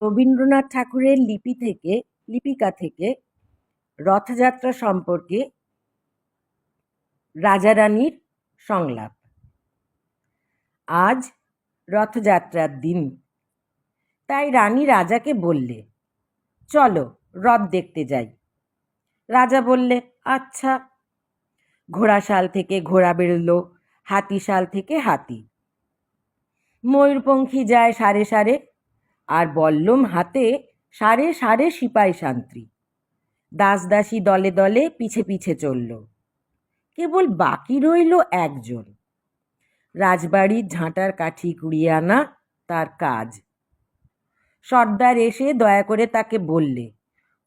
রবীন্দ্রনাথ ঠাকুরের লিপিকা থেকে রথযাত্রা সম্পর্কে রাজা-রানীর সংলাপ। আজ রথযাত্রার দিন, তাই রানী রাজাকে বললে, চলো রথ দেখতে যাই। রাজা বললে, আচ্ছা। ঘোড়াশাল থেকে ঘোড়া বেরোলো, হাতিশাল থেকে হাতি। ময়ূরপঙ্খী যায় সারে সারে, আর বল্লম হাতে সারে সারে সিপাই শান্ত্রী। দাসদাসী দলে দলে পিছে পিছে চলল। কেবল বাকি রইল একজন। রাজবাড়ির ঝাঁটার কাঠি কুড়িয়ে আনা তার কাজ। সর্দার এসে দয়া করে তাকে বললে,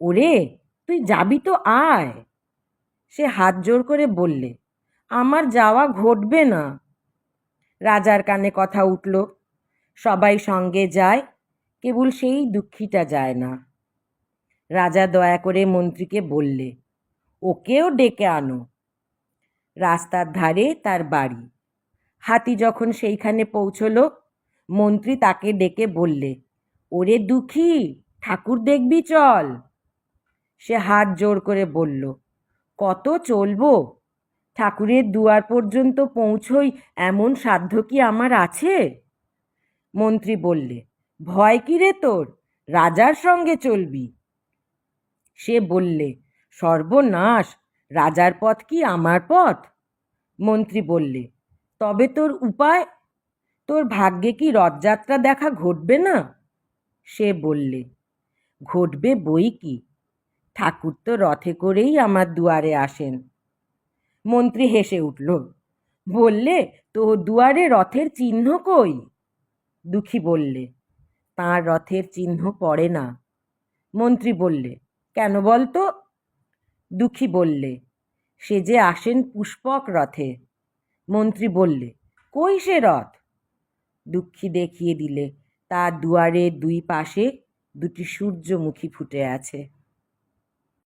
ওরে তুই যাবি তো আয়। সে হাত জোর করে বললে, আমার যাওয়া ঘটবে না। রাজার কানে কথা উঠল, সবাই সঙ্গে যায়, কেবল সেই দুঃখীটা যায় না। রাজা দয়া করে মন্ত্রীকে বললে, ওকেও ডেকে আনো। রাস্তার ধারে তার বাড়ি। হাতি যখন সেইখানে পৌঁছল, মন্ত্রী তাকে ডেকে বললে, ওরে দুঃখী, ঠাকুর দেখবি চল। সে হাত জোর করে বলল, কত চলবো? ঠাকুরের দুয়ার পর্যন্ত পৌঁছই এমন সাধ্য কি আমার আছে? মন্ত্রী বললে, ভয় কি রে তোর? রাজার সঙ্গে চলবি। সে বললে, সর্বনাশ, রাজার পথ কি আমার পথ? মন্ত্রী বললে, তবে তোর উপায়? তোর ভাগ্যে কি রথযাত্রা দেখা ঘটবে না? সে বললে, ঘটবে বই কি, ঠাকুর তো রথে করেই আমার দুয়ারে আসেন। মন্ত্রী হেসে উঠল, বললে, তোর দুয়ারে রথের চিহ্ন কই? দুঃখী বললে, তাঁর রথের চিহ্ন পড়ে না। মন্ত্রী বললে, কেন বলতো? দুঃখী বললে, সে যে আসেন পুষ্পক রথে। মন্ত্রী বললে, কই সে রথ? দুঃখী দেখিয়ে দিলে, তার দুয়ারের দুই পাশে দুটি সূর্যমুখী ফুটে আছে।